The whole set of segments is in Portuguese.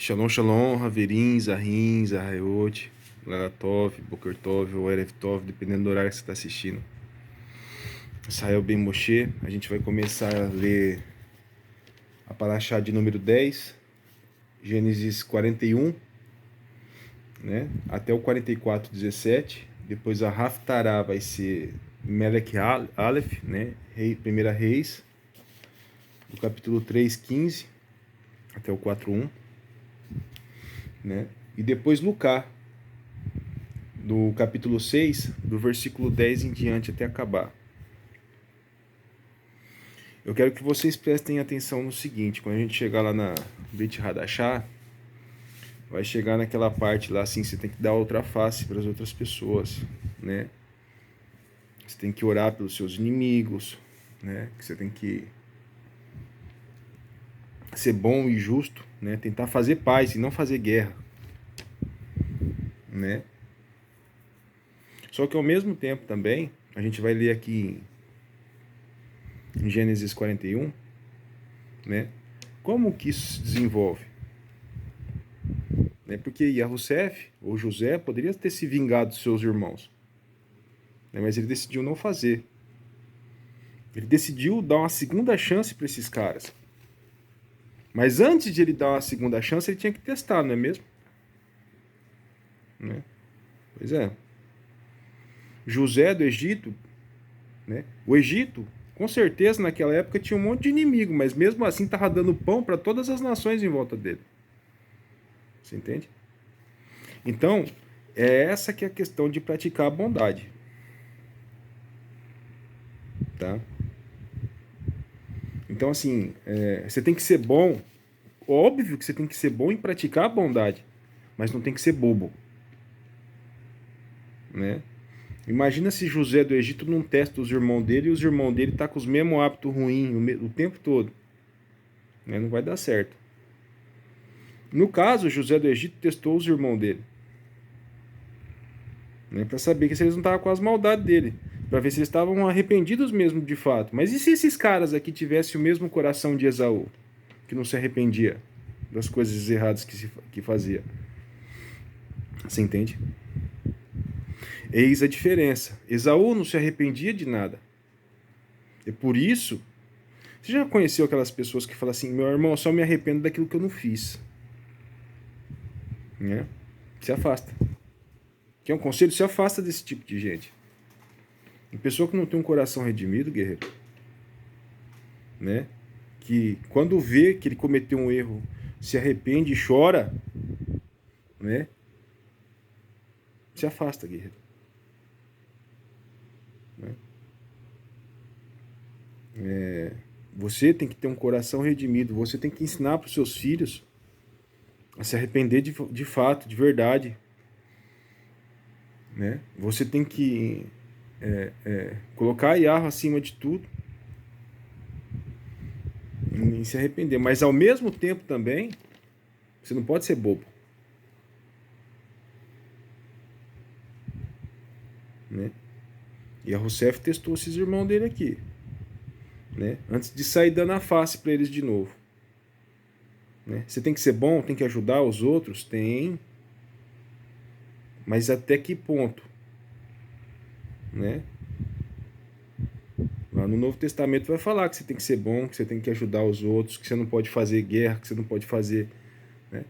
Shalom, shalom, Haverim, Zahim, Zahayot, Lalatov, Boker Tov ou Erev Tov, dependendo do horário que você está assistindo. Israel Ben Moshe, a gente vai começar a ler a Parashá de número 10, Gênesis 41, né, até o 44, 17. Depois a Haftarah vai ser Melech Aleph, né, Primeira Reis, do capítulo 3, 15, até o 4, 1. Né? E depois Lucá, do capítulo 6, do versículo 10 em diante até acabar. Eu quero que vocês prestem atenção no seguinte: quando a gente chegar lá na Beit Hadashah, vai chegar naquela parte lá assim, você tem que dar outra face para as outras pessoas, né? Você tem que orar pelos seus inimigos, né? Que você tem que ser bom e justo, né? Tentar fazer paz e não fazer guerra, né? Só que ao mesmo tempo também, a gente vai ler aqui em Gênesis 41, né? Como que isso se desenvolve? Né? Porque Yahussef, ou José, poderia ter se vingado dos seus irmãos, né? Mas ele decidiu não fazer. Ele decidiu dar uma segunda chance para esses caras. Mas antes de ele dar uma segunda chance, ele tinha que testar, não é mesmo? Né? Pois é. José do Egito, né? O Egito, com certeza naquela época tinha um monte de inimigo, mas mesmo assim estava dando pão para todas as nações em volta dele. Você entende? Então, é essa que é a questão de praticar a bondade. Tá? Então, assim, você tem que ser bom. Óbvio que você tem que ser bom em praticar a bondade, mas não tem que ser bobo. Né? Imagina se José do Egito não testa os irmãos dele e os irmãos dele tá com os mesmos hábitos ruins o tempo todo. Né? Não vai dar certo. No caso, José do Egito testou os irmãos dele. Né? Para saber que se eles não estavam com as maldades dele. Para ver se eles estavam arrependidos mesmo de fato. Mas e se esses caras aqui tivessem o mesmo coração de Esaú? Que não se arrependia das coisas erradas que fazia. Você entende? Eis a diferença. Esaú não se arrependia de nada. E por isso, você já conheceu aquelas pessoas que falam assim: meu irmão, eu só me arrependo daquilo que eu não fiz. Né? Se afasta. Quer um conselho? Se afasta desse tipo de gente. Uma pessoa que não tem um coração redimido, guerreiro, né? Que quando vê que ele cometeu um erro, se arrepende e chora, né? Se afasta, guerreiro. Né? Você tem que ter um coração redimido. Você tem que ensinar para os seus filhos a se arrepender de fato, de verdade. Né? Você tem que colocar a Yahweh acima de tudo e se arrepender. Mas ao mesmo tempo também, você não pode ser bobo. Né? E a Rousseff testou esses irmãos dele aqui. Né? Antes de sair dando a face para eles de novo. Né? Você tem que ser bom, tem que ajudar os outros? Tem. Mas até que ponto? Né? Lá no Novo Testamento vai falar que você tem que ser bom, que você tem que ajudar os outros, que você não pode fazer guerra, que você não pode fazer... Né?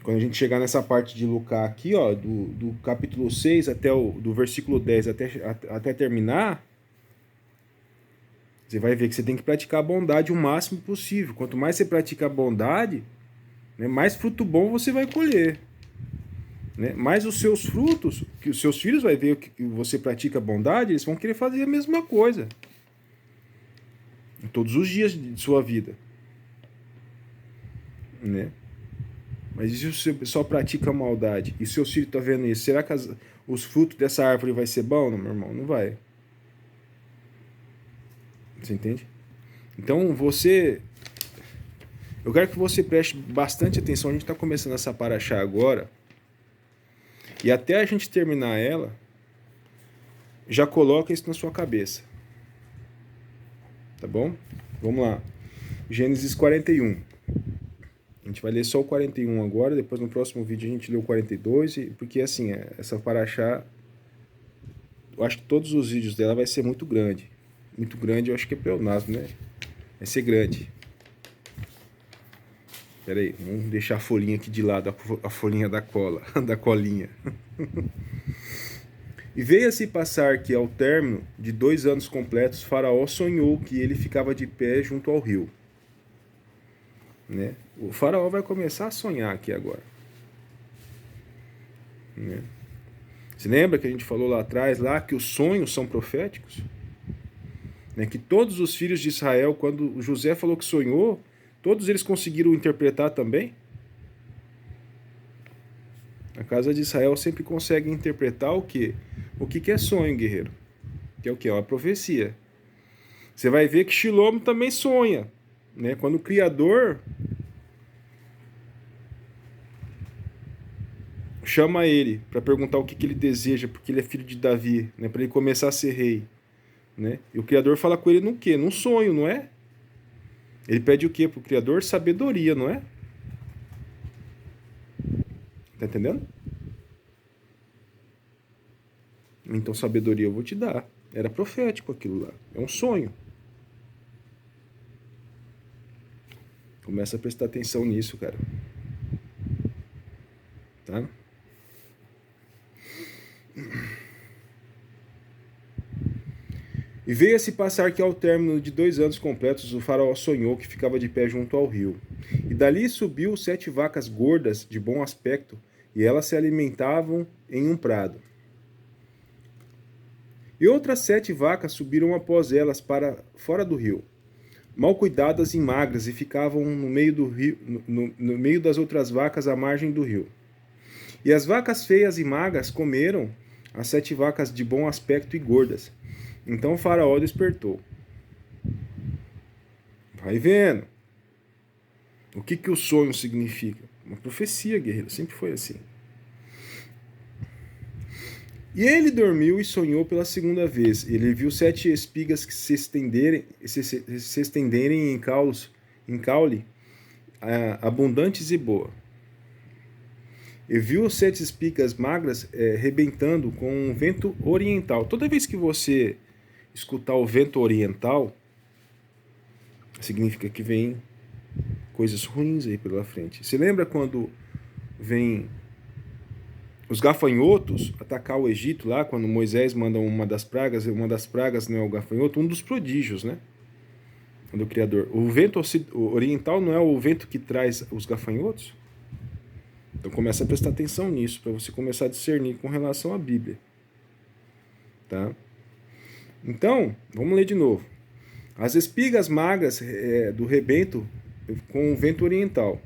Quando a gente chegar nessa parte de Lucas aqui, ó, do capítulo 6 até do versículo 10 até terminar, você vai ver que você tem que praticar a bondade o máximo possível. Quanto mais você pratica a bondade, né, mais fruto bom você vai colher. Né? Mais os seus frutos, que os seus filhos vão ver que você pratica a bondade, eles vão querer fazer a mesma coisa. Todos os dias de sua vida. Né? Mas e se você só pratica a maldade e seus filhos estão vendo isso? Será que os frutos dessa árvore vai ser bom? Não, meu irmão, não vai. Você entende? Então você... Eu quero que você preste bastante atenção. A gente está começando essa paraxá agora. E até a gente terminar ela, já coloca isso na sua cabeça. Tá bom? Vamos lá. Gênesis 41. gente vai ler só o 41 agora, depois no próximo vídeo a gente lê o 42, porque assim, essa paraxá, eu acho que todos os vídeos dela vai ser muito grande. Muito grande, eu acho que é pleonasmo, né? Vai ser grande. Pera aí, vamos deixar a folhinha aqui de lado, a folhinha da cola, da colinha. E veio a se passar que, ao término de 2 anos completos, Faraó sonhou que ele ficava de pé junto ao rio. Né? O Faraó vai começar a sonhar aqui agora. Né? Você lembra que a gente falou lá atrás lá, que os sonhos são proféticos? Né? Que todos os filhos de Israel, quando José falou que sonhou, todos eles conseguiram interpretar também? A casa de Israel sempre consegue interpretar o quê? O que é sonho, guerreiro? Que é o quê? É uma profecia. Você vai ver que Shilomo também sonha. Né? Quando o Criador chama ele para perguntar o que ele deseja, porque ele é filho de Davi, né? Para ele começar a ser rei. Né? E o Criador fala com ele no quê? Num sonho, não é? Ele pede o quê pro Criador? Sabedoria, não é? Tá entendendo? Então sabedoria eu vou te dar. Era profético aquilo lá. É um sonho. Começa a prestar atenção nisso, cara. Tá? E veio a se passar que, ao término de 2 anos completos, o faraó sonhou que ficava de pé junto ao rio. E dali subiu 7 vacas gordas, de bom aspecto, e elas se alimentavam em um prado. E outras 7 vacas subiram após elas para fora do rio, mal cuidadas e magras, e ficavam no meio do rio, no meio das outras vacas à margem do rio. E as vacas feias e magras comeram as 7 vacas de bom aspecto e gordas. Então o faraó despertou. Vai vendo. O que o sonho significa? Uma profecia, guerreiro. Sempre foi assim. E ele dormiu e sonhou pela segunda vez. Ele viu 7 espigas que se estenderem em caule, abundantes e boas. E viu 7 espigas magras rebentando com um vento oriental. Toda vez que você escutar o vento oriental, significa que vem coisas ruins aí pela frente. Você lembra quando vem os gafanhotos atacar o Egito lá, quando Moisés manda uma das pragas não é o gafanhoto, um dos prodígios, né? Do Criador. O vento oriental não é o vento que traz os gafanhotos? Então começa a prestar atenção nisso, para você começar a discernir com relação à Bíblia. Tá? Então, vamos ler de novo. As espigas magras do rebento com o vento oriental.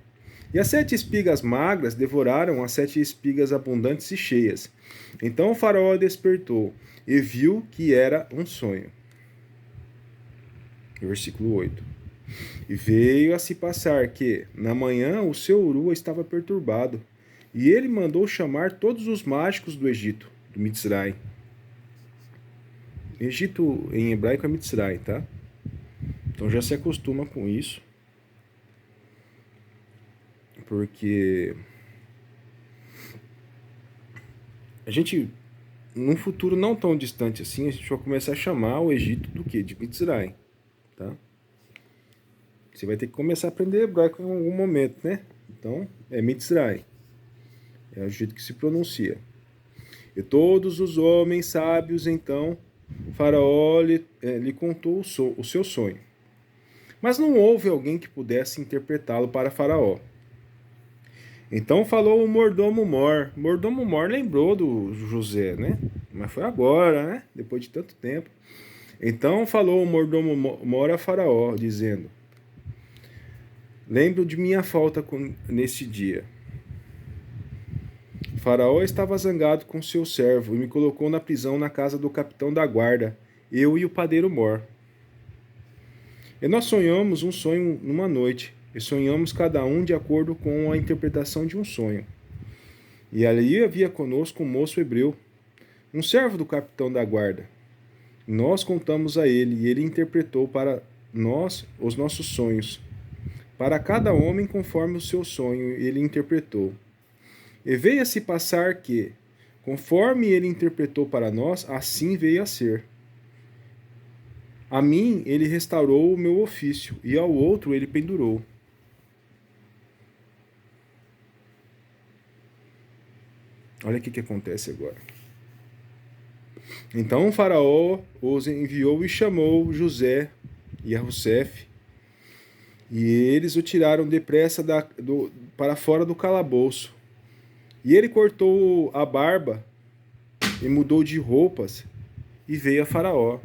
E as 7 espigas magras devoraram as 7 espigas abundantes e cheias. Então o faraó despertou e viu que era um sonho. Versículo 8. E veio a se passar que, na manhã, o seu urua estava perturbado, e ele mandou chamar todos os mágicos do Egito, do Mitzray. Egito em hebraico é Mitzray, tá? Então já se acostuma com isso. Porque a gente, num futuro não tão distante assim, a gente vai começar a chamar o Egito do quê? De Mitzray, tá? Você vai ter que começar a aprender hebraico em algum momento, né? Então, é Mitzray. É o jeito que se pronuncia. E todos os homens sábios, então, Faraó lhe contou o seu sonho. Mas não houve alguém que pudesse interpretá-lo para Faraó. Então falou o mordomo Mor. Mordomo Mor lembrou do José, né? Mas foi agora, né? Depois de tanto tempo. Então falou o mordomo Mor a Faraó, dizendo: lembro de minha falta nesse dia. Faraó estava zangado com seu servo e me colocou na prisão na casa do capitão da guarda, eu e o padeiro Mor. E nós sonhamos um sonho numa noite, e sonhamos cada um de acordo com a interpretação de um sonho. E ali havia conosco um moço hebreu, um servo do capitão da guarda. Nós contamos a ele, e ele interpretou para nós os nossos sonhos. para cada homem conforme o seu sonho ele interpretou. E veio a se passar que, conforme ele interpretou para nós, assim veio a ser. A mim ele restaurou o meu ofício, e ao outro ele pendurou. Olha o que acontece agora. Então o faraó os enviou e chamou José e a Rousseff, e eles o tiraram depressa para fora do calabouço. E ele cortou a barba e mudou de roupas e veio a Faraó.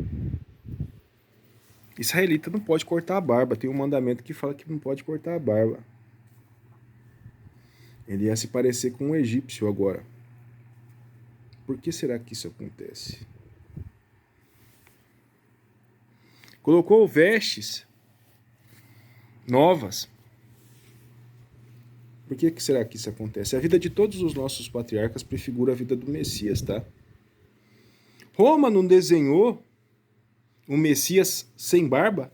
Israelita não pode cortar a barba, tem um mandamento que fala que não pode cortar a barba. Ele ia se parecer com um egípcio agora. Por que será que isso acontece? Colocou vestes novas. Por que será que isso acontece? A vida de todos os nossos patriarcas prefigura a vida do Messias, tá? Roma não desenhou um Messias sem barba?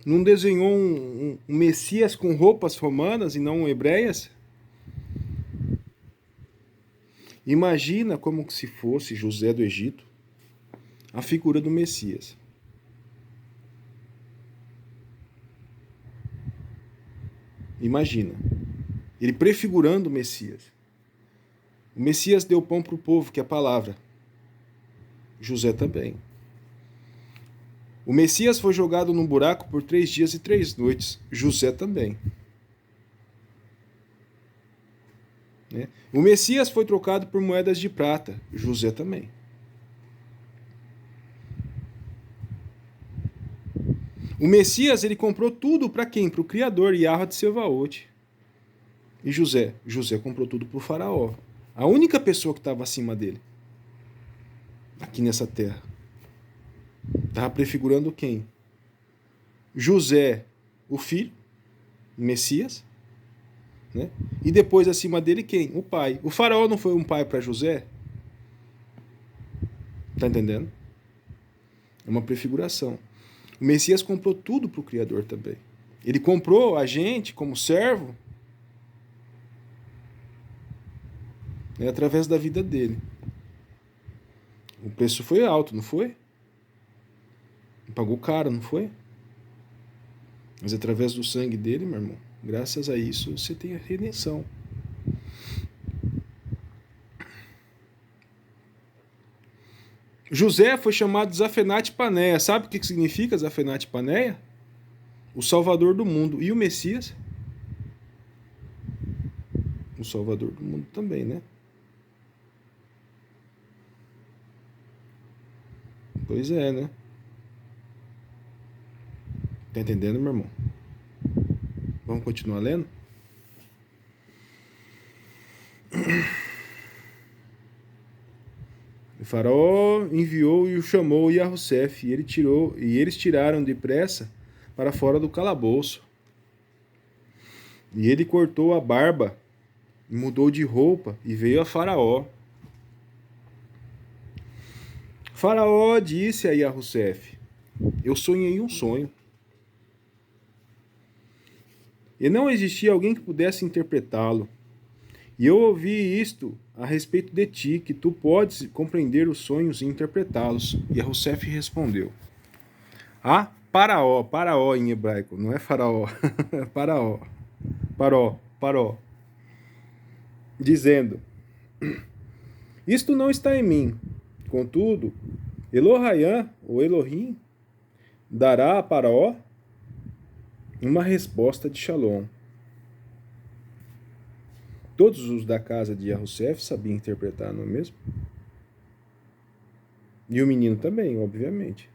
Não desenhou um Messias com roupas romanas e não hebreias? Imagina como se fosse José do Egito, a figura do Messias. Imagina. Ele prefigurando o Messias. O Messias deu pão para o povo, que é a palavra. José também. O Messias foi jogado num buraco por 3 dias e 3 noites. José também. Né? O Messias foi trocado por moedas de prata. José também. O Messias, ele comprou tudo para quem? Para o Criador, Yahweh de Sevaot. E José? José comprou tudo para o faraó. A única pessoa que estava acima dele. Aqui nessa terra. Estava prefigurando quem? José, o filho, o Messias. Né? E depois acima dele quem? O pai. O faraó não foi um pai para José? Tá entendendo? É uma prefiguração. O Messias comprou tudo para o Criador também. Ele comprou a gente como servo, né, através da vida dele. O preço foi alto, não foi? Pagou caro, não foi? Mas através do sangue dele, meu irmão, graças a isso você tem a redenção. José foi chamado de Zafenate Paneia. Sabe o que significa Zafenate Paneia? O Salvador do mundo. E o Messias? O Salvador do mundo também, né? Pois é, né? Tá entendendo, meu irmão? Vamos continuar lendo? O faraó enviou e o chamou e a Rousseff, e eles tiraram depressa para fora do calabouço. E ele cortou a barba, mudou de roupa e veio a Faraó. Faraó disse a Yahussef: eu sonhei um sonho. E não existia alguém que pudesse interpretá-lo. E eu ouvi isto a respeito de ti, que tu podes compreender os sonhos e interpretá-los. E Yahussef respondeu: Paraó, Paraó em hebraico, não é faraó, Paraó, Paró, dizendo: isto não está em mim. Contudo, Elohayã, ou Elohim, dará a Paraó uma resposta de Shalom. Todos os da casa de Yahussef sabiam interpretar, não é mesmo? E o menino também, obviamente.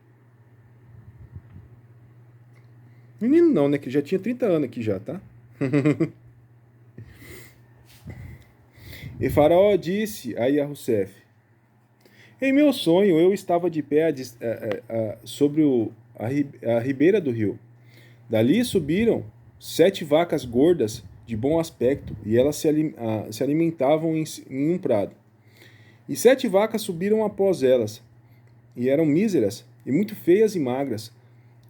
Menino não, né? Que já tinha 30 anos aqui já, tá? E Faraó disse a Yahussef: em meu sonho eu estava de pé sobre a ribeira do rio. Dali subiram 7 vacas gordas de bom aspecto, e elas se alimentavam em um prado. E 7 vacas subiram após elas, e eram míseras, e muito feias e magras,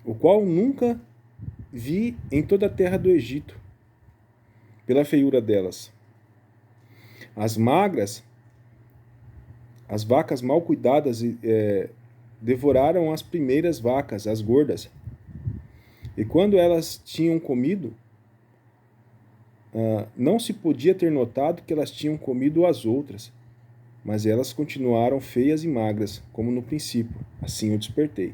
o qual nunca vi em toda a terra do Egito, pela feiura delas. As magras, as vacas mal cuidadas, devoraram as primeiras vacas, as gordas. E quando elas tinham comido, não se podia ter notado que elas tinham comido as outras, mas elas continuaram feias e magras, como no princípio. Assim eu despertei.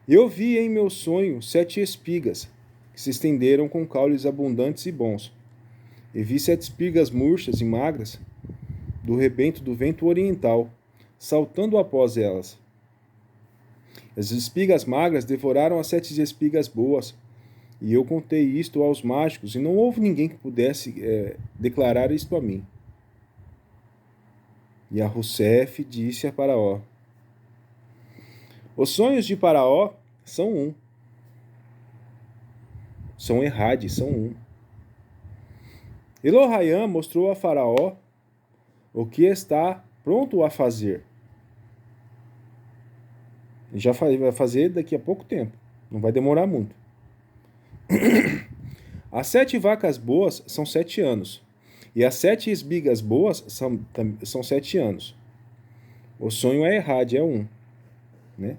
Eu vi em meu sonho 7 espigas, que se estenderam com caules abundantes e bons. E vi 7 espigas murchas e magras, do rebento do vento oriental, saltando após elas. As espigas magras devoraram as 7 espigas boas, e eu contei isto aos mágicos, e não houve ninguém que pudesse declarar isto a mim. E a Rousseff disse a Faraó: os sonhos de Faraó são um. São Errade, são um. Elohayam mostrou a Faraó o que está pronto a fazer. E já vai fazer daqui a pouco tempo. Não vai demorar muito. As 7 vacas boas são 7 anos. E as 7 espigas boas são 7 anos. O sonho é Errade, é um. Né?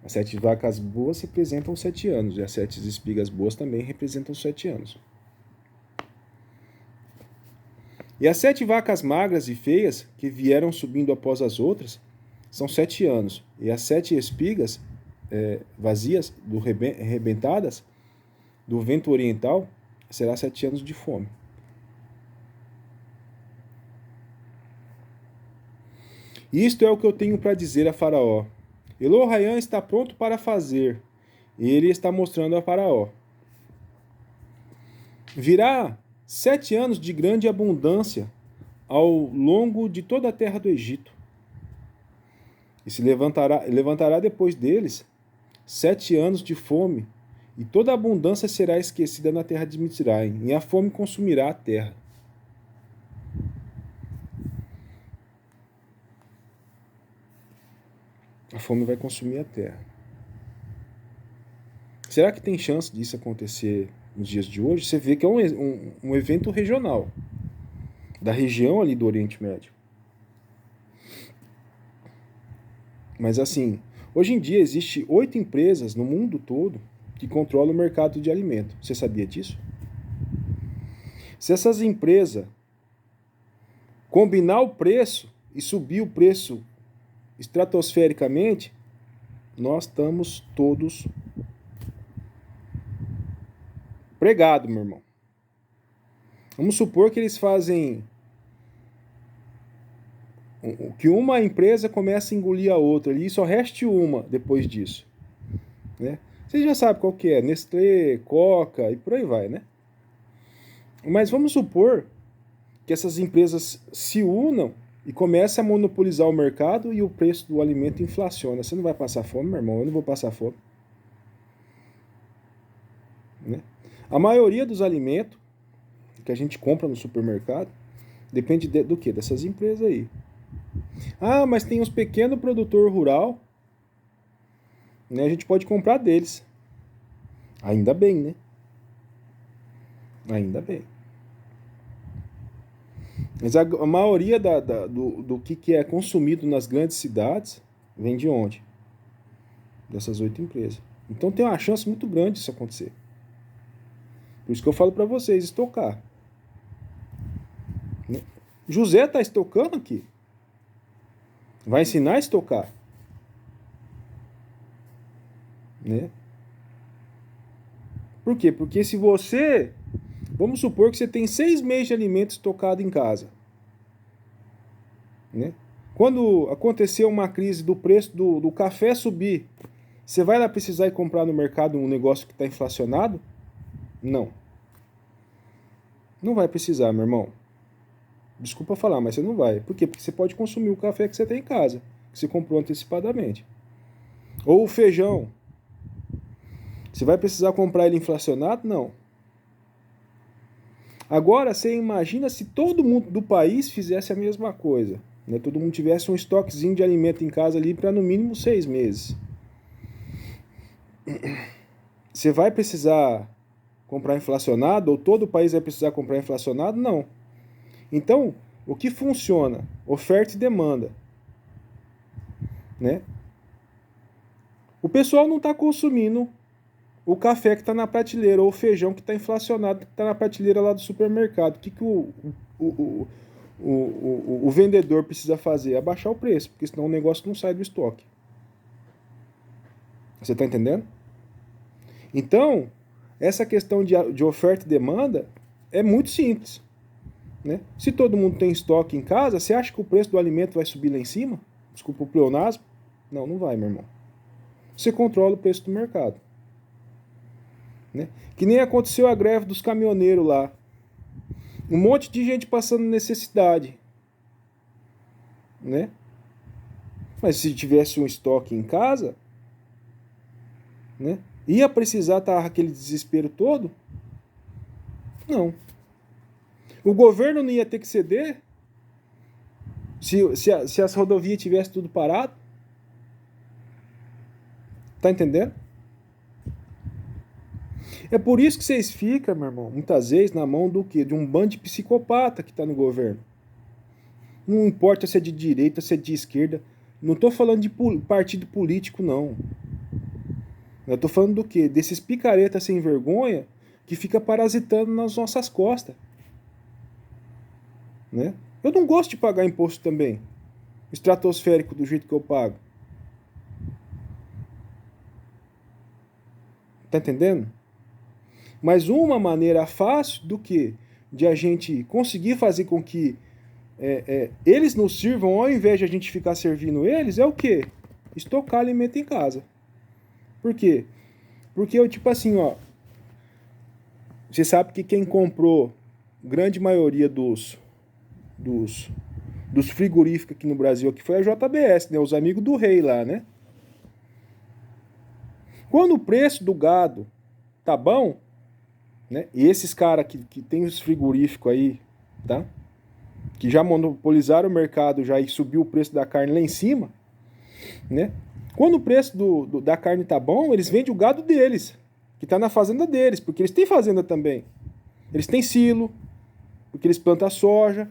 As 7 vacas boas representam 7 anos. E as 7 espigas boas também representam 7 anos. E as 7 vacas magras e feias, que vieram subindo após as outras, são 7 anos. E as 7 espigas vazias, rebentadas, do vento oriental, será 7 anos de fome. Isto é o que eu tenho para dizer a Faraó. Elohayam está pronto para fazer, e ele está mostrando a Faraó. Virá 7 anos de grande abundância ao longo de toda a terra do Egito. E se levantará depois deles 7 anos de fome, e toda a abundância será esquecida na terra de Mitzraim, e a fome consumirá a terra. A fome vai consumir a terra. Será que tem chance disso acontecer nos dias de hoje? Você vê que é um evento regional, da região ali do Oriente Médio. Mas assim, hoje em dia existe 8 empresas no mundo todo que controlam o mercado de alimento. Você sabia disso? Se essas empresas combinar o preço e subir o preço estratosfericamente, nós estamos todos pregados, meu irmão. Vamos supor que eles fazem que uma empresa comece a engolir a outra e só reste uma depois disso, né? Você já sabe qual que é, Nestlé, Coca e por aí vai, né? Mas vamos supor que essas empresas se unam e comecem a monopolizar o mercado e o preço do alimento inflaciona. Você não vai passar fome, meu irmão? Eu não vou passar fome. Né? A maioria dos alimentos que a gente compra no supermercado depende do quê? Dessas empresas aí. Ah, mas tem uns pequenos produtores rural, né? A gente pode comprar deles. Ainda bem, né? Ainda bem. Mas a maioria do que é consumido nas grandes cidades vem de onde? Dessas 8 empresas. Então tem uma chance muito grande disso acontecer. Por isso que eu falo para vocês, estocar. José está estocando aqui. Vai ensinar a estocar. Né? Por quê? Porque se você... Vamos supor que você tem 6 meses de alimento estocado em casa. Né? Quando acontecer uma crise do preço do café subir, você vai lá precisar ir comprar no mercado um negócio que está inflacionado? Não. Não vai precisar, meu irmão. Desculpa falar, mas você não vai. Por quê? Porque você pode consumir o café que você tem em casa, que você comprou antecipadamente. Ou o feijão. Você vai precisar comprar ele inflacionado? Não. Agora, você imagina se todo mundo do país fizesse a mesma coisa. Né? Todo mundo tivesse um estoquezinho de alimento em casa ali para no mínimo 6 meses. Você vai precisar comprar inflacionado, ou todo o país vai precisar comprar inflacionado? Não. Então, o que funciona? Oferta e demanda. Né? O pessoal não está consumindo o café que está na prateleira, ou o feijão que está inflacionado, que está na prateleira lá do supermercado. O que o vendedor precisa fazer? Abaixar o preço, porque senão o negócio não sai do estoque. Você está entendendo? Então, essa questão de oferta e demanda é muito simples. Né? Se todo mundo tem estoque em casa, você acha que o preço do alimento vai subir lá em cima? Desculpa o pleonasmo. Não, não vai, meu irmão. Você controla o preço do mercado. Né? Que nem aconteceu a greve dos caminhoneiros lá. Um monte de gente passando necessidade. Né? Mas se tivesse um estoque em casa, né? Ia precisar estar aquele desespero todo? Não. O governo não ia ter que ceder se as rodovias tivessem tudo parado? Tá entendendo? É por isso que vocês ficam, meu irmão, muitas vezes na mão do quê? De um bando de psicopata que tá no governo. Não importa se é de direita, se é de esquerda. Não tô falando de partido político, não. Eu tô falando do quê? Desses picaretas sem vergonha que fica parasitando nas nossas costas. Né? Eu não gosto de pagar imposto também. Estratosférico do jeito que eu pago. Tá entendendo? Mas uma maneira fácil do que de a gente conseguir fazer com que eles nos sirvam ao invés de a gente ficar servindo eles é o quê? Estocar alimento em casa. Por quê? Porque eu, tipo assim, ó. Você sabe que quem comprou grande maioria dos frigoríficos aqui no Brasil aqui foi a JBS, né? Os amigos do rei lá, né? Quando o preço do gado tá bom, né? E esses caras que tem os frigoríficos aí, tá? Que já monopolizaram o mercado já e subiu o preço da carne lá em cima, né? Quando o preço da carne tá bom, eles vendem o gado deles, que tá na fazenda deles, porque eles têm fazenda também. Eles têm silo, porque eles plantam soja,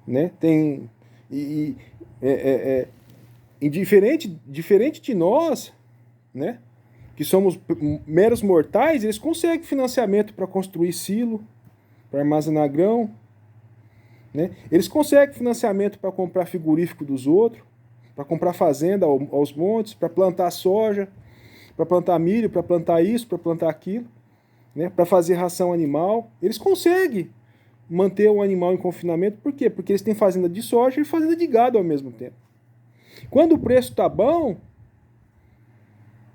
né? Tem e diferente de nós, né? Que somos meros mortais, eles conseguem financiamento para construir silo, para armazenar grão, né? Eles conseguem financiamento para comprar frigorífico dos outros, para comprar fazenda aos montes, para plantar soja, para plantar milho, para plantar isso, para plantar aquilo, né? Para fazer ração animal. Eles conseguem manter o animal em confinamento, por quê? Porque eles têm fazenda de soja e fazenda de gado ao mesmo tempo. Quando o preço tá bom,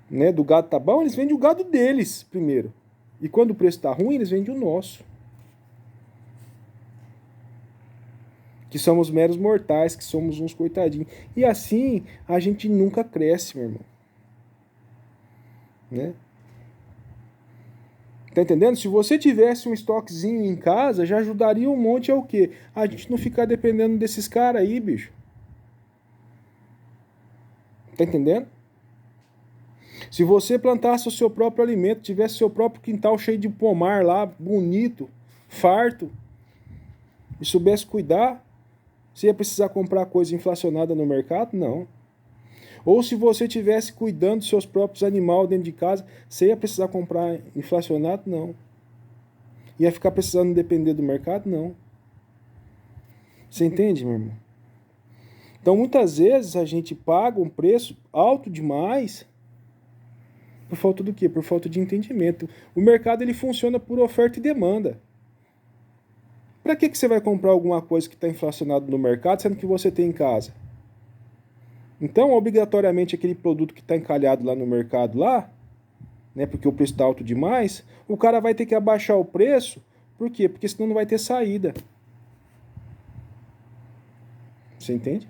né, do gado tá bom, eles vendem o gado deles primeiro. E quando o preço tá ruim, eles vendem o nosso. Que somos meros mortais, que somos uns coitadinhos. E assim a gente nunca cresce, meu irmão. Né? Tá entendendo? Se você tivesse um estoquezinho em casa, já ajudaria um monte ao quê? A gente não ficar dependendo desses caras aí, bicho. Tá entendendo? Se você plantasse o seu próprio alimento, tivesse seu próprio quintal cheio de pomar lá, bonito, farto, e soubesse cuidar, você ia precisar comprar coisa inflacionada no mercado? Não. Ou se você tivesse cuidando dos seus próprios animais dentro de casa, você ia precisar comprar inflacionado? Não. Ia ficar precisando depender do mercado? Não. Você entende, meu irmão? Então, muitas vezes a gente paga um preço alto demais por falta do quê? Por falta de entendimento. O mercado ele funciona por oferta e demanda. Para que você vai comprar alguma coisa que está inflacionada no mercado, sendo que você tem em casa? Então, obrigatoriamente, aquele produto que está encalhado lá no mercado, lá, né, porque o preço está alto demais, o cara vai ter que abaixar o preço. Por quê? Porque senão não vai ter saída. Você entende?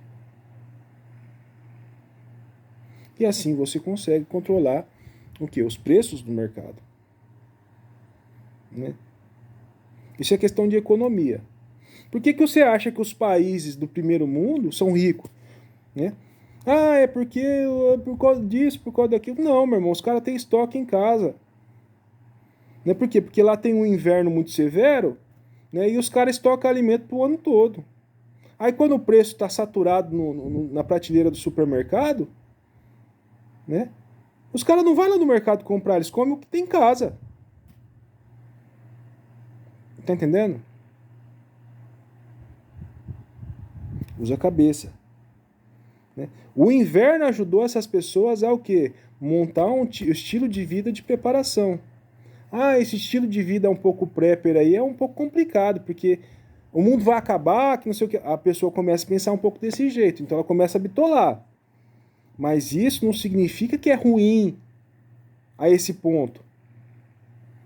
E assim você consegue controlar o quê? Os preços do mercado. Né? Isso é questão de economia. Por que você acha que os países do primeiro mundo são ricos? Né? Ah, é porque por causa disso, por causa daquilo. Não, meu irmão, os caras têm estoque em casa. Não é por quê? Porque lá tem um inverno muito severo, né? E os caras estocam alimento pro ano todo. Aí quando o preço está saturado na prateleira do supermercado, né? Os caras não vão lá no mercado comprar, eles comem o que tem em casa. Tá entendendo? Usa a cabeça. Né? O inverno ajudou essas pessoas a o quê? Montar um estilo de vida de preparação. Ah, esse estilo de vida é um pouco prepper aí, é um pouco complicado, porque o mundo vai acabar, que não sei o que. A pessoa começa a pensar um pouco desse jeito, então ela começa a bitolar. Mas isso não significa que é ruim a esse ponto.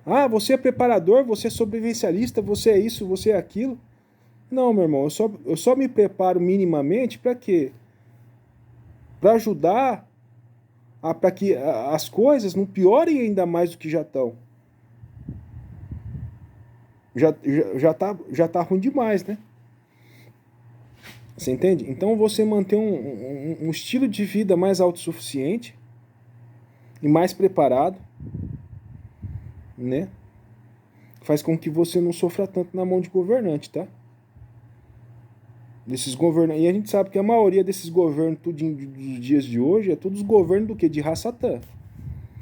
Ah, você é preparador, você é sobrevivencialista, você é isso, você é aquilo. Não, meu irmão, eu só me preparo minimamente para quê? Para ajudar para que as coisas não piorem ainda mais do que já estão. Já tá ruim demais, né? Você entende? Então você manter um estilo de vida mais autossuficiente e mais preparado, né? Faz com que você não sofra tanto na mão de governante, tá? Desses governantes. E a gente sabe que a maioria desses governos tudinho dos dias de hoje é todos governos do quê? De raça satã.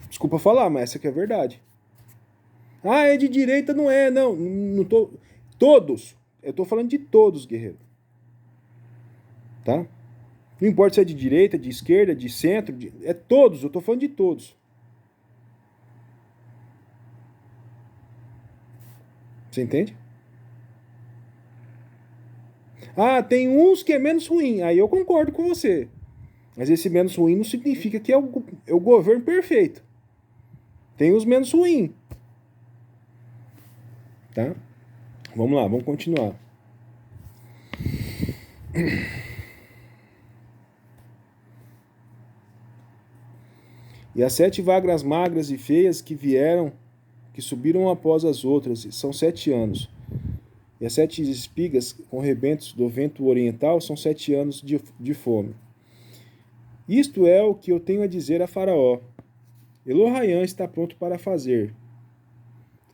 Desculpa falar, mas essa que é a verdade. Ah, é de direita, não é, não. Não tô. Todos. Eu tô falando de todos, guerreiro. Tá? Não importa se é de direita, de esquerda, de centro, é todos, eu tô falando de todos. Você entende? Ah, tem uns que é menos ruim. Aí eu concordo com você. Mas esse menos ruim não significa que é o governo perfeito. Tem os menos ruins. Tá? Vamos lá, vamos continuar. E as 7 vagas magras e feias que vieram, que subiram após as outras, são 7 anos. E as 7 espigas com rebentos do vento oriental são 7 anos de fome. Isto é o que eu tenho a dizer a Faraó. Elohaiã está pronto para fazer.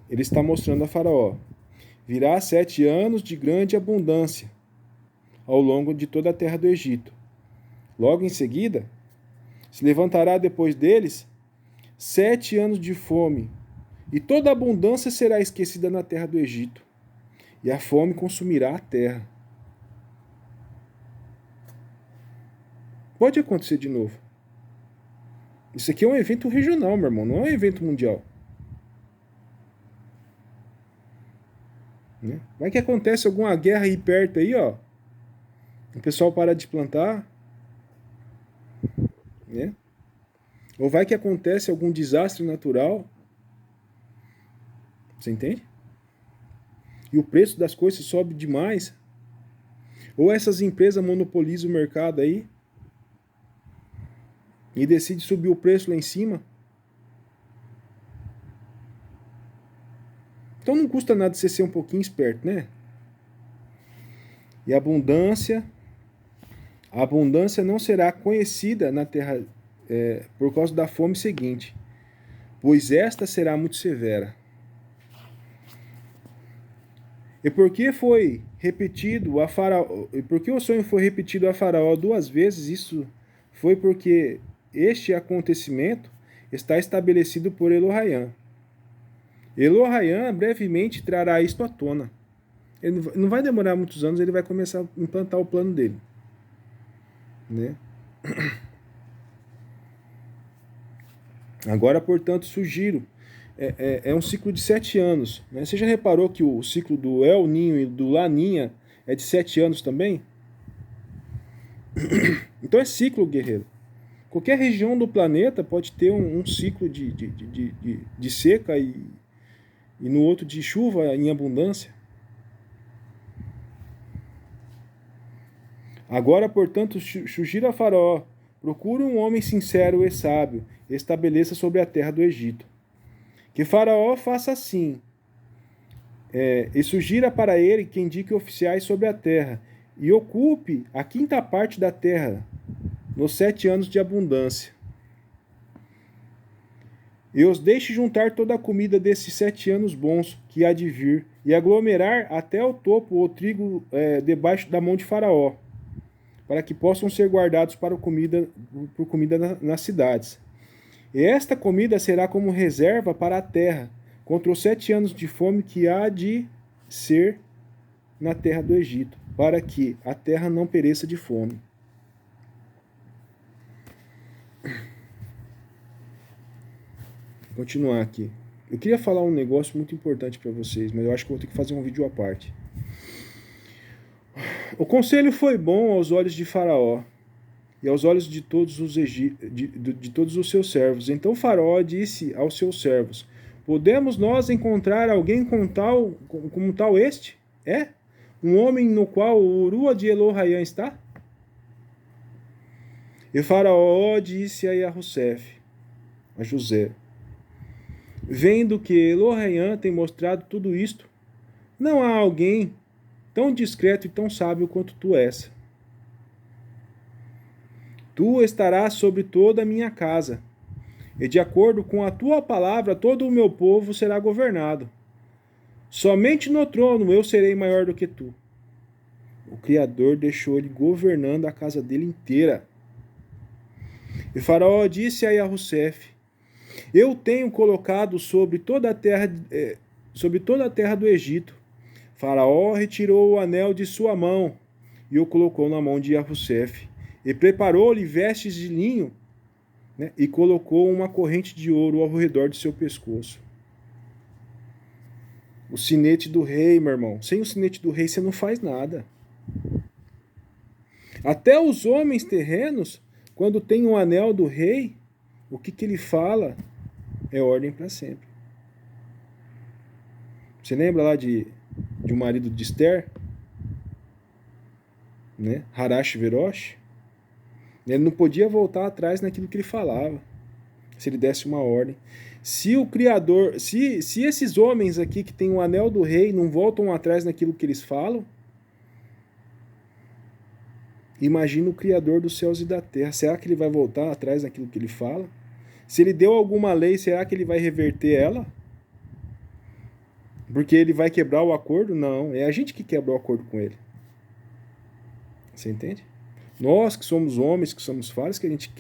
Ele está mostrando a Faraó. Virá 7 anos de grande abundância ao longo de toda a terra do Egito. Logo em seguida, se levantará depois deles 7 anos de fome, e toda a abundância será esquecida na terra do Egito, e a fome consumirá a terra. Pode acontecer de novo. Isso aqui é um evento regional, meu irmão, não é um evento mundial. Né? Vai que acontece alguma guerra aí perto aí, ó. O pessoal para de plantar. Né? Ou vai que acontece algum desastre natural. Você entende? E o preço das coisas sobe demais. Ou essas empresas monopolizam o mercado aí e decidem subir o preço lá em cima. Então não custa nada você ser um pouquinho esperto, né? E a abundância não será conhecida na terra por causa da fome seguinte, pois esta será muito severa. E porque foi repetido a Faraó, e porque o sonho foi repetido a Faraó 2 vezes, isso foi porque este acontecimento está estabelecido por Elohaiã. Elohaiã brevemente trará isto à tona. Ele não vai demorar muitos anos, ele vai começar a implantar o plano dele. Né? Agora, portanto, sugiro, é um ciclo de 7 anos. Né? Você já reparou que o ciclo do El Ninho e do Laninha é de 7 anos também? Então é ciclo, guerreiro. Qualquer região do planeta pode ter um ciclo de seca e no outro de chuva em abundância. Agora, portanto, sugiro a Faraó, procure um homem sincero e sábio, e estabeleça sobre a terra do Egito. Que Faraó faça assim, e sugira para ele que indique oficiais sobre a terra, e ocupe a 5ª parte da terra, nos 7 anos de abundância. E os deixe juntar toda a comida desses 7 anos bons que há de vir, e aglomerar até o topo o trigo debaixo da mão de Faraó, para que possam ser guardados para por comida nas cidades. E esta comida será como reserva para a terra, contra os 7 anos de fome que há de ser na terra do Egito, para que a terra não pereça de fome. Vou continuar aqui. Eu queria falar um negócio muito importante para vocês, mas eu acho que vou ter que fazer um vídeo à parte. O conselho foi bom aos olhos de Faraó e aos olhos de todos os seus servos. Então Faraó disse aos seus servos: podemos nós encontrar alguém como tal este? É? Um homem no qual o Urua de Elohaiã está? E Faraó disse a José: vendo que Elohaiã tem mostrado tudo isto, não há alguém tão discreto e tão sábio quanto tu és. Tu estarás sobre toda a minha casa, e de acordo com a tua palavra todo o meu povo será governado. Somente no trono eu serei maior do que tu. O Criador deixou ele governando a casa dele inteira. E Faraó disse a Yahussef: eu tenho colocado sobre toda a terra do Egito. Faraó retirou o anel de sua mão e o colocou na mão de Yahussef, e preparou-lhe vestes de linho, né, e colocou uma corrente de ouro ao redor de seu pescoço. O sinete do rei, meu irmão. Sem o sinete do rei você não faz nada. Até os homens terrenos, quando tem um anel do rei, o que ele fala é ordem para sempre. Você lembra lá de um marido de Esther? Né? Harash Verosh? Ele não podia voltar atrás naquilo que ele falava, se ele desse uma ordem. Se o Criador, se esses homens aqui que têm o anel do rei não voltam atrás naquilo que eles falam, imagina o Criador dos céus e da terra. Será que ele vai voltar atrás naquilo que ele fala? Se ele deu alguma lei, será que ele vai reverter ela? Porque ele vai quebrar o acordo? Não, é a gente que quebra o acordo com ele. Você entende? Nós que somos homens, que somos falhos,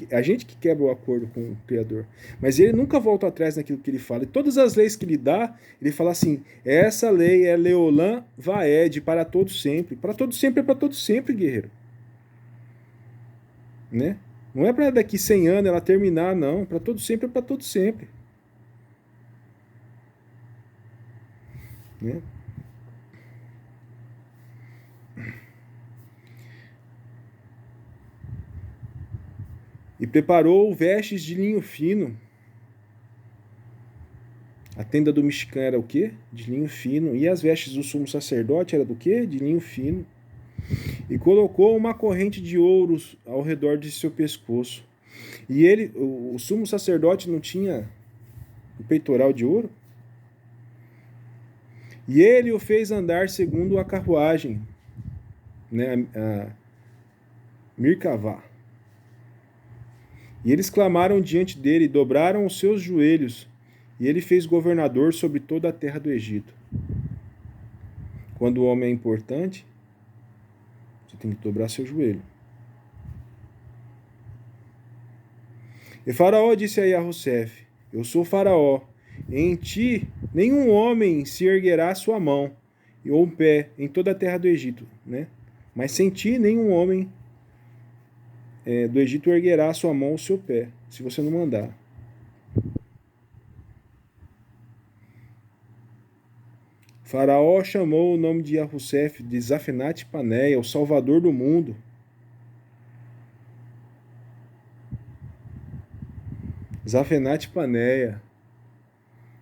a gente que quebra o acordo com o Criador. Mas ele nunca volta atrás naquilo que ele fala. E todas as leis que ele dá, ele fala assim: essa lei é Leolam Vaed, para todo sempre. Para todo sempre é para todo sempre, guerreiro. Né? Não é para daqui 100 anos ela terminar, não. Para todo sempre é para todo sempre. Né? E preparou vestes de linho fino. A tenda do Mishkan era o quê? De linho fino. E as vestes do sumo sacerdote era do quê? De linho fino. E colocou uma corrente de ouro ao redor de seu pescoço. E ele, o sumo sacerdote não tinha um peitoral de ouro? E ele o fez andar segundo a carruagem, né, a Mirkavá. E eles clamaram diante dele, dobraram os seus joelhos, e ele fez governador sobre toda a terra do Egito. Quando o homem é importante, você tem que dobrar seu joelho. E Faraó disse a Yahussef: eu sou Faraó, em ti nenhum homem se erguerá sua mão ou um pé em toda a terra do Egito, né? Mas sem ti nenhum homem do Egito erguerá sua mão ou seu pé, se você não mandar. Faraó chamou o nome de Yahussef de Zafenat Paneia, o Salvador do mundo. Zafenat Paneia,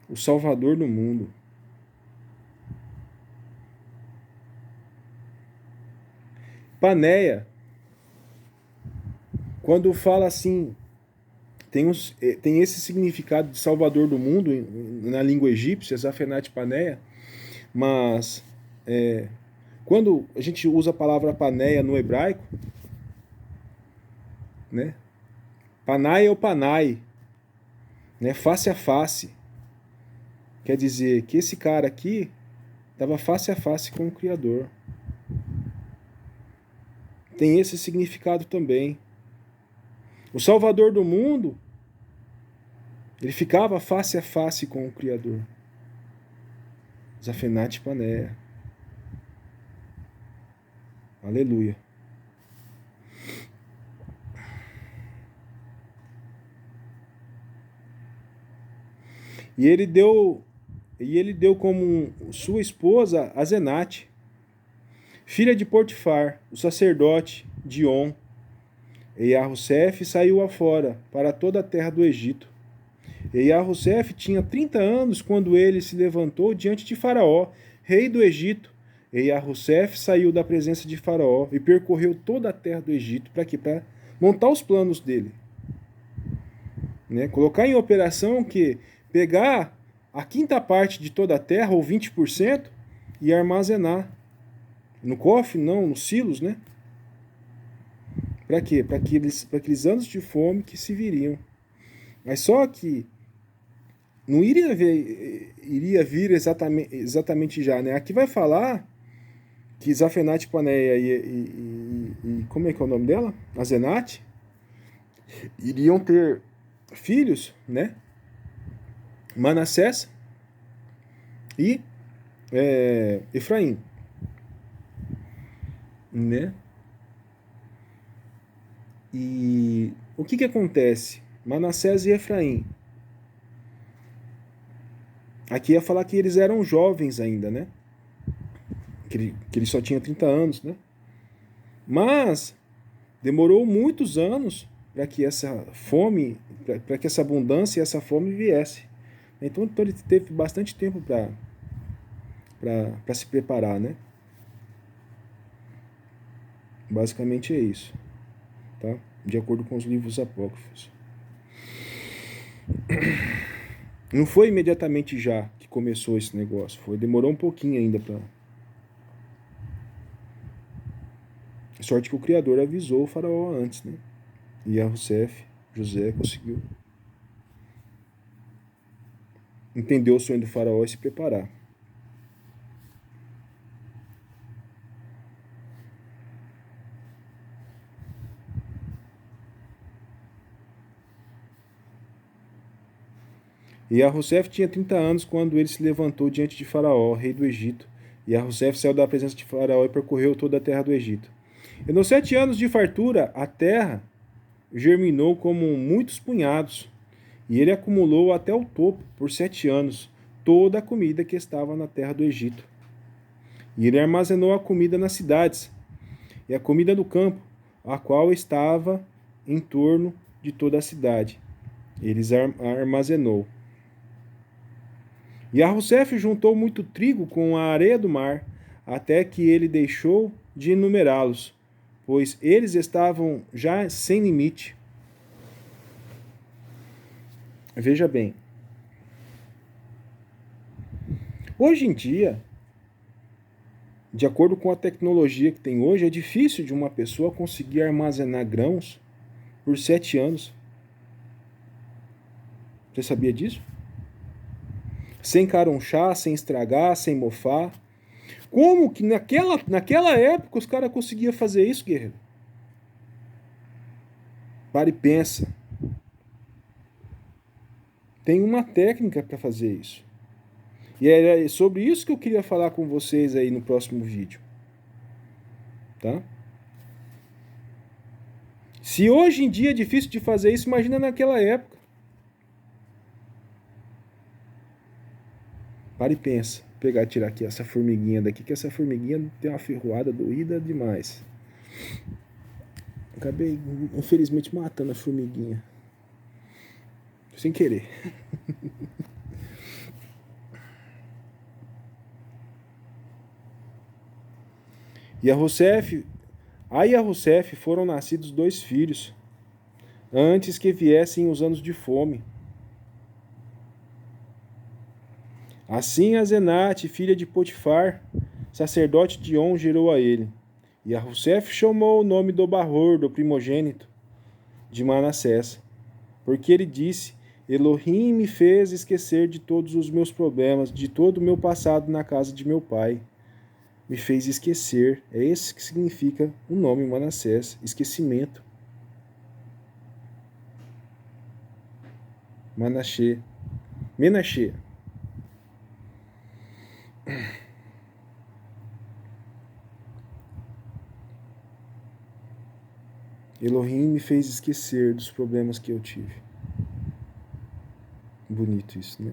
o Salvador do mundo. Paneia, quando fala assim, tem esse significado de Salvador do mundo na língua egípcia, Zafenat Paneia, mas quando a gente usa a palavra Paneia no hebraico, né? Panai é o Panai, né? Face a face. Quer dizer que esse cara aqui estava face a face com o Criador. Tem esse significado também. O Salvador do mundo, ele ficava face a face com o Criador. Zafenate Paneia. Aleluia. E ele deu como sua esposa a Zenate, filha de Potifar, o sacerdote de On. E Yahussef saiu afora para toda a terra do Egito. E Yahussef tinha 30 anos quando ele se levantou diante de Faraó, rei do Egito. E Yahussef saiu da presença de Faraó e percorreu toda a terra do Egito. Para quê? Para montar os planos dele. Né? Colocar em operação que pegar a quinta parte de toda a terra, ou 20%, e armazenar. No cofre, não, nos silos, né? Para quê? Para aqueles anos de fome que se viriam. Mas só que não iria vir exatamente já, né? Aqui vai falar que Zafenate Paneia e como é que é o nome dela? Azenate iriam ter filhos, né? Manassés e Efraim, né? E o que acontece? Manassés e Efraim. Aqui ia falar que eles eram jovens ainda, né? Que ele só tinha 30 anos, né? Mas demorou muitos anos para que essa fome, para que essa abundância e essa fome viesse. Então ele teve bastante tempo para se preparar, né? Basicamente é isso, tá? De acordo com os livros apócrifos. Não foi imediatamente já que começou esse negócio, demorou um pouquinho ainda para. Sorte que o Criador avisou o faraó antes, né? E Yahussef, José, conseguiu entender o sonho do faraó e se preparar. E Yahussef tinha 30 anos quando ele se levantou diante de Faraó, rei do Egito. E Yahussef saiu da presença de Faraó e percorreu toda a terra do Egito. E nos 7 anos de fartura, a terra germinou como muitos punhados, e ele acumulou até o topo, por 7 anos, toda a comida que estava na terra do Egito. E ele armazenou a comida nas cidades, e a comida do campo, a qual estava em torno de toda a cidade. Eles armazenou. Yahussef juntou muito trigo com a areia do mar, até que ele deixou de enumerá-los, pois eles estavam já sem limite. Veja bem. Hoje em dia, de acordo com a tecnologia que tem hoje, é difícil de uma pessoa conseguir armazenar grãos por 7 anos. Você sabia disso? Sem caronchar, sem estragar, sem mofar. Como que naquela época os caras conseguiam fazer isso, guerreiro? Para e pensa. Tem uma técnica para fazer isso. E é sobre isso que eu queria falar com vocês aí no próximo vídeo. Tá? Se hoje em dia é difícil de fazer isso, imagina naquela época. Para e pensa. Vou pegar e tirar aqui essa formiguinha daqui, que essa formiguinha tem uma ferroada doída demais. Acabei, infelizmente, matando a formiguinha. Sem querer. A Yahussef foram nascidos 2 filhos, antes que viessem os anos de fome. Assim a Zenate, filha de Potifar, sacerdote de On, gerou a ele. E Yahussef chamou o nome do Bahor, do primogênito, de Manassés, porque ele disse: Elohim me fez esquecer de todos os meus problemas, de todo o meu passado na casa de meu pai. Me fez esquecer. É esse que significa o nome Manassés, esquecimento. Menachê. Elohim me fez esquecer dos problemas que eu tive. Bonito isso, né?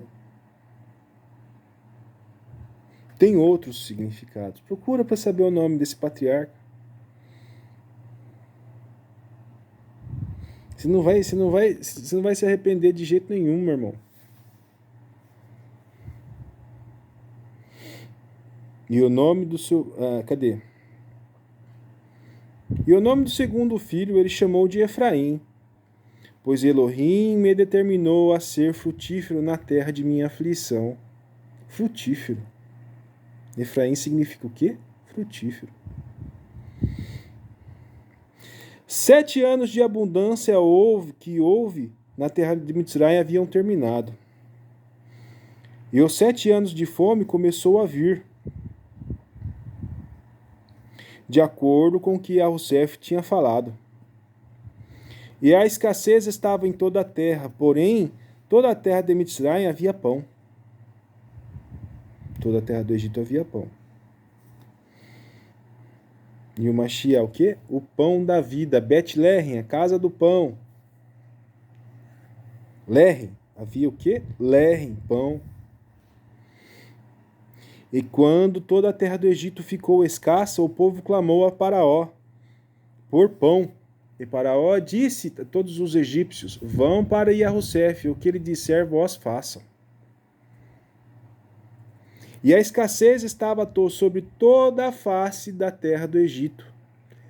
Tem outros significados. Procura para saber o nome desse patriarca. Você não vai se arrepender de jeito nenhum, meu irmão. E o nome do seu... cadê? E o nome do segundo filho ele chamou de Efraim, pois Elohim me determinou a ser frutífero na terra de minha aflição. Frutífero. Efraim significa o quê? Frutífero. 7 anos de abundância que houve na terra de Mitzrayim haviam terminado. E os 7 anos de fome começou a vir, de acordo com o que Yahusef tinha falado. E a escassez estava em toda a terra, porém, toda a terra de Mitzrayim havia pão. Toda a terra do Egito havia pão. E o Mashiach é o quê? O pão da vida. Bet-Lehem, a casa do pão. Lehem, havia o quê? Lehem, pão. E quando toda a terra do Egito ficou escassa, o povo clamou a Faraó por pão. E Faraó disse a todos os egípcios: vão para Yahusef, o que ele disser vós façam. E a escassez estava sobre toda a face da terra do Egito.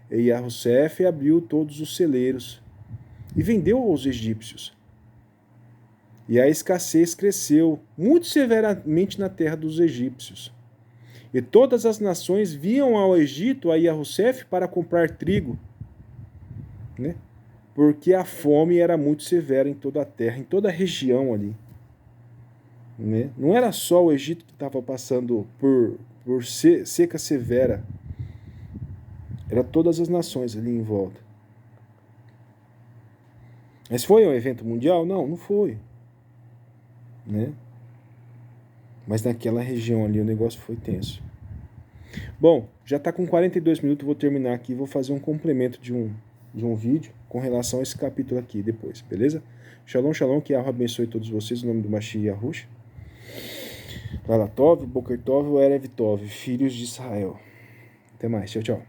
E Yahusef abriu todos os celeiros e vendeu aos egípcios. E a escassez cresceu muito severamente na terra dos egípcios. E todas as nações vinham ao Egito, a Yahusef, para comprar trigo, né? Porque a fome era muito severa em toda a terra, em toda a região ali. Né? Não era só o Egito que estava passando por seca severa, era todas as nações ali em volta. Mas foi um evento mundial? Não, não foi. Né? Mas naquela região ali o negócio foi tenso. Bom, já está com 42 minutos, vou terminar aqui, vou fazer um complemento de um vídeo com relação a esse capítulo aqui depois, beleza? Shalom, shalom, que Allah abençoe todos vocês, em nome do Mashiach Yahushua. Lalatov, Boker Tov, Erev Tov, filhos de Israel. Até mais, tchau, tchau.